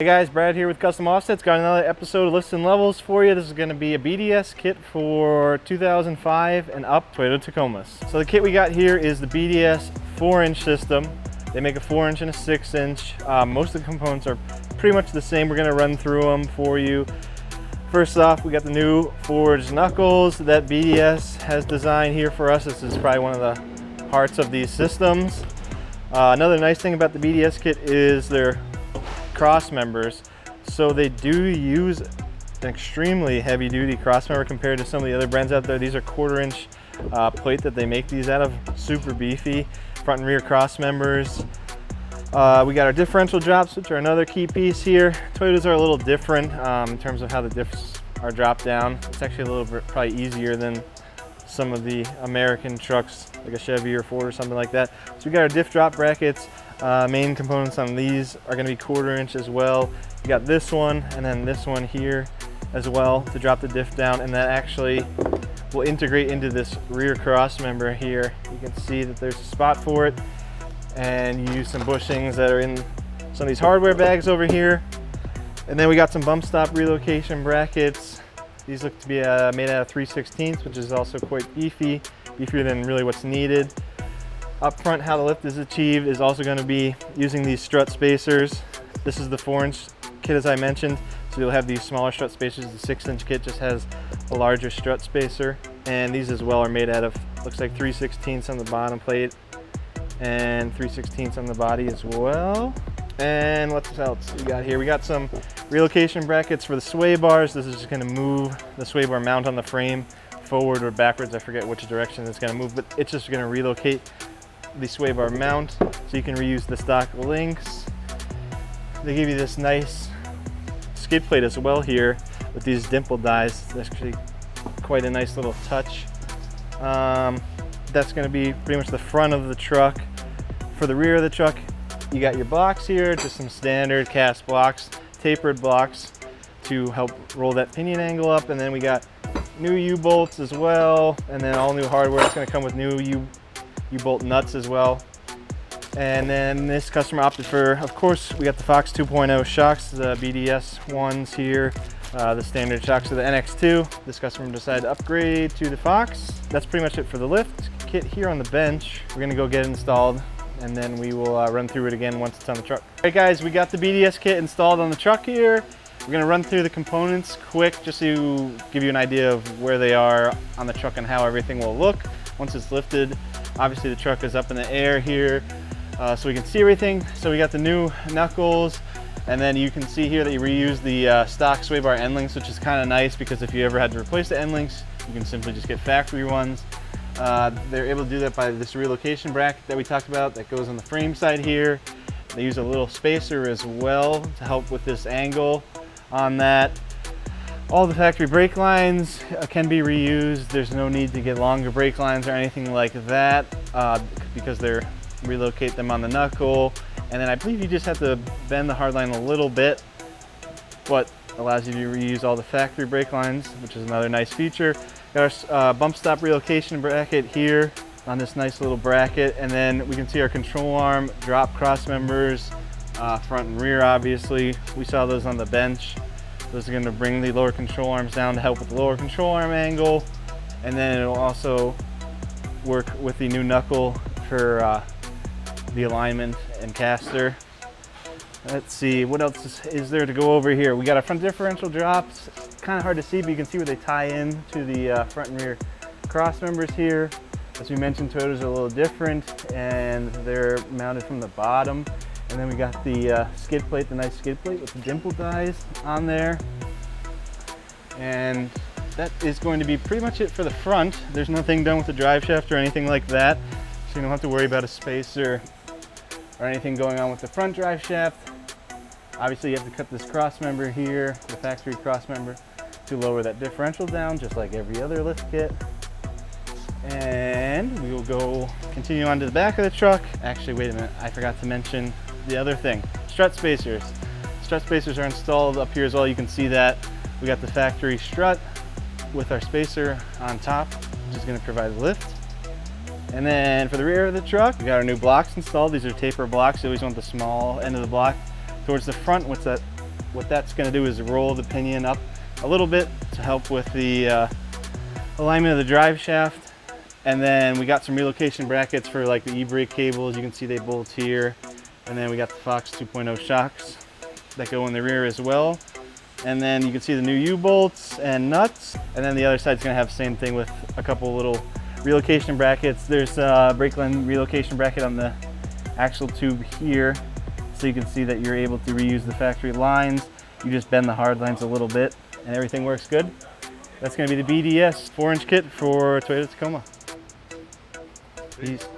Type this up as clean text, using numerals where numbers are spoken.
Hey guys, Brad here with Custom Offsets. Got another episode of Lifts and Levels for you. This is going to be a BDS kit for 2005 and up Toyota Tacomas. So the kit we got here is the BDS 4-inch system. They make a 4-inch and a 6-inch. Most of the components are pretty much the same. We're going to run through them for you. First off, we got the new forged knuckles that BDS has designed here for us. This is probably one of the hearts of these systems. Another nice thing about the BDS kit is their cross members. So they do use an extremely heavy duty cross member compared to some of the other brands out there. These are 1/4-inch plate that they make these out of, super beefy. Front and rear cross members. We got our differential drops, which are another key piece here. Toyotas are a little different in terms of how the diffs are dropped down. It's actually a little bit probably easier than some of the American trucks, like a Chevy or Ford or something like that. So we got our diff drop brackets. Main components on these are going to be 1/4-inch as well. You got this one and then this one here as well to drop the diff down, and that actually will integrate into this rear cross member here. You can see that there's a spot for it, and you use some bushings that are in some of these hardware bags over here. And then we got some bump stop relocation brackets. These look to be made out of 3/16, which is also quite beefy, beefier than really what's needed. Up front, how the lift is achieved is also going to be using these strut spacers. This is the 4-inch kit, as I mentioned, so you'll have these smaller strut spacers. The 6-inch kit just has a larger strut spacer, and these as well are made out of, looks like 3/16 on the bottom plate and 3/16 on the body as well. And what else we got here? We got some relocation brackets for the sway bars. This is just going to move the sway bar mount on the frame forward or backwards. I forget which direction it's going to move, but it's just going to relocate the sway bar mount, so you can reuse the stock links. They give you this nice skid plate as well here with these dimple dies. That's actually quite a nice little touch. That's going to be pretty much the front of the truck. For the rear of the truck, you got your blocks here, just some standard cast blocks, tapered blocks to help roll that pinion angle up. And then we got new U-bolts as well, and then all new hardware. It's going to come with new U-bolt nuts as well. And then this customer opted for, of course, we got the Fox 2.0 shocks, the BDS ones here, the standard shocks of the NX2. This customer decided to upgrade to the Fox. That's pretty much it for the lift kit here on the bench. We're going to go get it installed, and then we will run through it again once it's on the truck. All right guys, we got the BDS kit installed on the truck here. We're going to run through the components quick just to give you an idea of where they are on the truck and how everything will look once it's lifted. Obviously the truck is up in the air here, so we can see everything. So we got the new knuckles, and then you can see here that you reuse the stock sway bar end links, which is kind of nice because if you ever had to replace the end links, you can simply just get factory ones. They're able to do that by this relocation bracket that we talked about that goes on the frame side here. They use a little spacer as well to help with this angle on that. All the factory brake lines can be reused. There's no need to get longer brake lines or anything like that because they relocate them on the knuckle. And then I believe you just have to bend the hard line a little bit, but allows you to reuse all the factory brake lines, which is another nice feature. Got our bump stop relocation bracket here on this nice little bracket, and then we can see our control arm drop cross members, front and rear obviously. We saw those on the bench. Those are going to bring the lower control arms down to help with the lower control arm angle, and then it'll also work with the new knuckle for the alignment and caster. Let's see, what else is there to go over here? We got our front differential drops. Kind of hard to see, but you can see where they tie in to the front and rear cross members here. As we mentioned, Toyotas are a little different, and they're mounted from the bottom. And then we got the skid plate, the nice skid plate with the dimple dies on there. And that is going to be pretty much it for the front. There's nothing done with the drive shaft or anything like that, so you don't have to worry about a spacer or anything going on with the front drive shaft. Obviously you have to cut this cross member here, the factory cross member, to lower that differential down, just like every other lift kit. And we will go continue on to the back of the truck. Actually, wait a minute, I forgot to mention the other thing, strut spacers. Strut spacers are installed up here as well. You can see that we got the factory strut with our spacer on top, which is going to provide lift. And then for the rear of the truck, we got our new blocks installed. These are taper blocks. You always want the small end of the block towards the front with that What that's going to do is roll the pinion up a little bit to help with the alignment of the drive shaft. And then we got some relocation brackets for like the e-brake cables. You can see they bolt here. And then we got the Fox 2.0 shocks that go in the rear as well. And then you can see the new U-bolts and nuts. And then the other side's gonna have the same thing with a couple little relocation brackets. There's a brake line relocation bracket on the axle tube here. So you can see that you're able to reuse the factory lines. You just bend the hard lines a little bit and everything works good. That's gonna be the BDS 4-inch kit for Toyota Tacoma. Peace.